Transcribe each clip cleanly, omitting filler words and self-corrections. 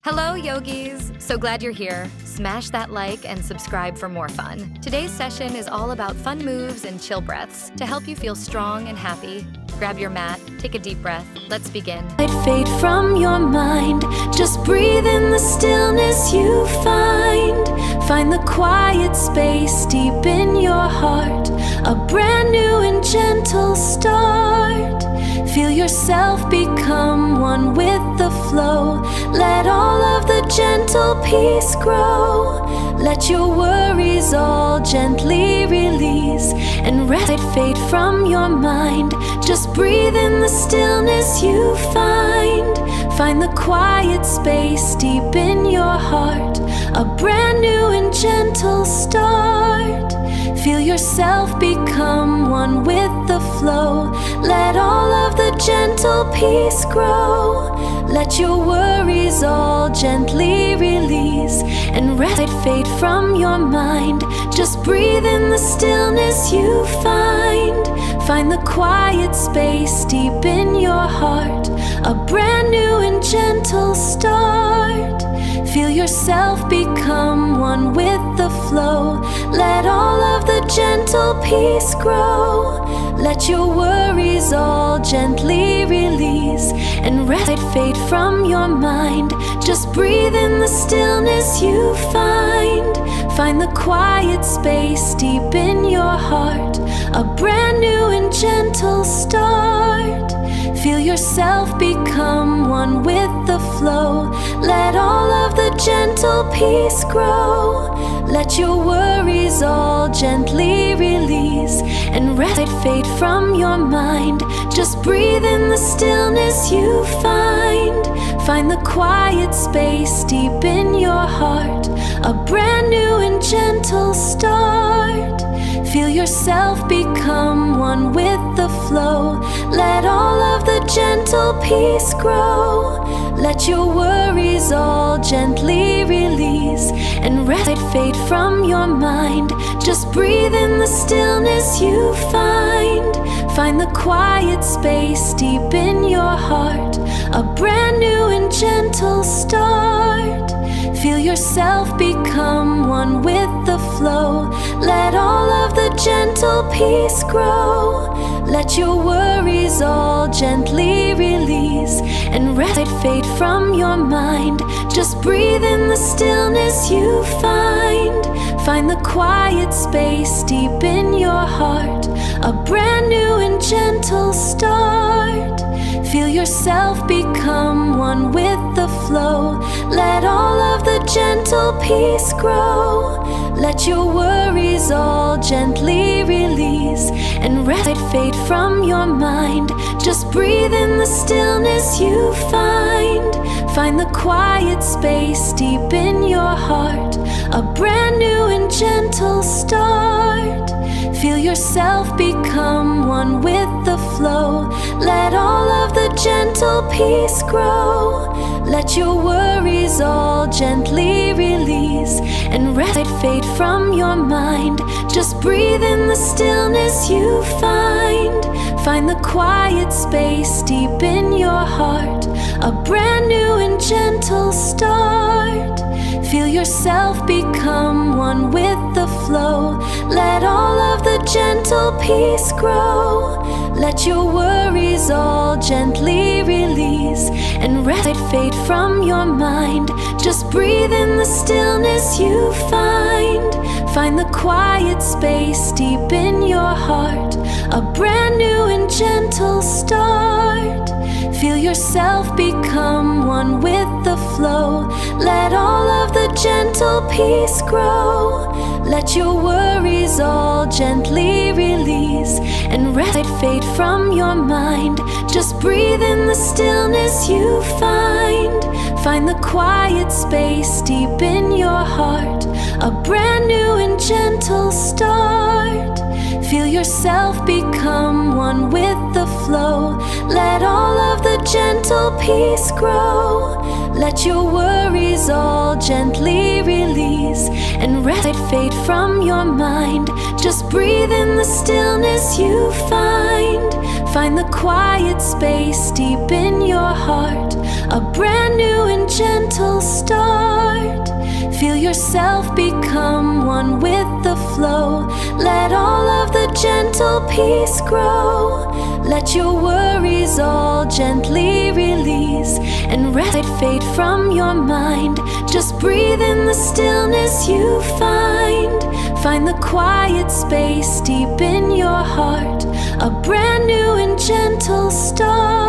Hello, yogis! So glad you're here. Smash that like and subscribe for more fun. Today's session is all about fun moves and chill breaths to help you feel strong and happy. Grab your mat, take a deep breath. Let's begin. I'd fade from your mind. Just breathe in the stillness you find. Find the quiet space deep in your heart. A brand new and gentle start. Feel yourself become one with the flow. Let all of the gentle peace grow. Let your worries all gently release and rest. I'd fade from your mind. Just breathe in the stillness you find. Find the quiet space deep in your heart. A brand new and gentle start. Feel yourself become one with the flow. Let all of the gentle peace grow. Let your worries all gently release and rest. I'd fade from your mind. Just breathe in the stillness you find. Find the quiet space deep in your heart. A brand new and gentle start. Feel yourself become one with the flow. Let all of the gentle peace grow. Let your worries all gently release and rest. I'd fade from your mind. Just breathe in the stillness you find. Find the quiet space deep in your heart. A brand new and gentle start. Feel yourself become one with the flow. Let all of the gentle peace grow. Let your worries all gently release and rest. I'd fade from your mind. Just breathe in the stillness you find. Find the quiet space deep in your heart. A brand new and gentle start. Feel yourself become one with the flow. Let all of the gentle peace grow. Let your worries all gently release and rest. I'd fade from your mind. Just breathe in the stillness you find. Find the quiet space deep in your heart. A brand new and gentle start. Feel yourself become one with the flow. Let all of the gentle peace grow. Let your worries all gently release and rest. I'd fade from your mind. Just breathe in the stillness you find. Find the quiet space deep in your heart. A brand new and gentle start. Feel yourself become one with the flow. Let all of the gentle peace grow. Let your worries all gently release and rest. I'd fade from your mind. Just breathe in the stillness you find. Find the quiet space deep in your heart. A brand new and gentle start. Feel yourself become one with the flow. Let all of the gentle peace grow. Let your worries all gently release and rest. I'd fade from your mind. Just breathe in the stillness you find. Find the quiet space deep in your heart. A brand new and gentle start. Feel yourself become one with the flow. Let all of the gentle peace grow. Let your worries all gently release and rest. I'd fade from your mind. Just breathe in the stillness you find. Find the quiet space deep in your heart. A brand new and gentle start. Feel yourself become one with the flow. Let all of the gentle peace grow. Let your worries all gently release and rest. I'd fade from your mind. Just breathe in the stillness you find. Find the quiet space deep in your heart. A brand new and gentle start. Feel yourself become one with the flow. Let all of the gentle peace grow. Let your worries all gently release and rest. I'd fade from your mind. Just breathe in the stillness you find. Find the quiet space deep in your heart. a brand new and gentle start. Feel yourself become one with the flow. Let all of the gentle peace grow. Let your worries all gently release and rest fade from your mind. Just breathe in the stillness you find. Find the quiet space deep in your heart, a brand new and gentle start.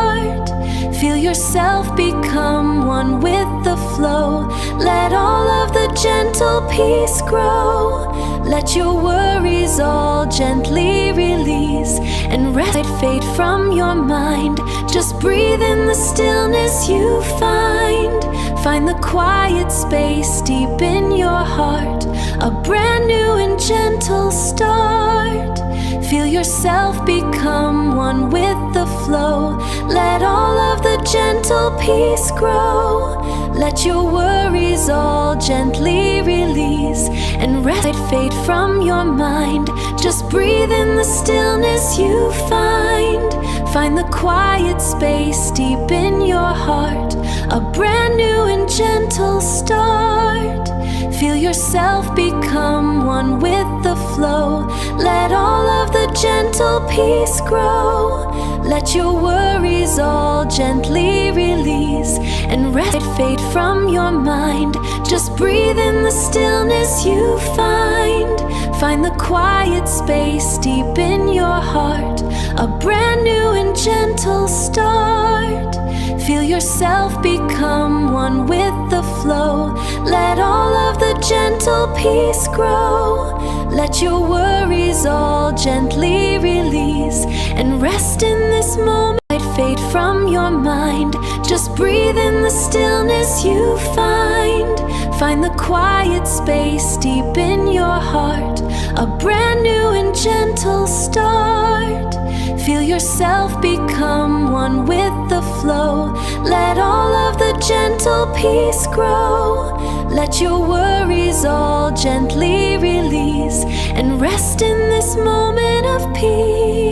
Feel yourself become one with the flow. Let all of the gentle peace grow. Let your worries all gently release and rest fade from your mind. Just breathe in the stillness you find. Find the quiet space deep in your heart, a brand new and gentle start. Feel yourself become one with the flow. Let all of the gentle peace grow. Let your worries all gently release and rest fade from your mind. Just breathe in the stillness you find. Find the quiet space deep in your heart, a brand new and gentle start. Feel yourself become one with the flow. Let all of the gentle peace grow. Let your worries all gently release and rest fade from your mind. Just breathe in the stillness you find. Find the quiet space deep in your heart, a brand new and gentle start. Feel yourself become one with the flow. Let all of the gentle peace grow. Let your worries all gently release and rest in this moment. Fade from your mind. Just breathe in the stillness you find. Find the quiet space deep in your heart, a brand new and gentle start. Feel yourself become one with the flow. Let all of the gentle peace grow. Let your worries all gently release and rest in this moment of peace.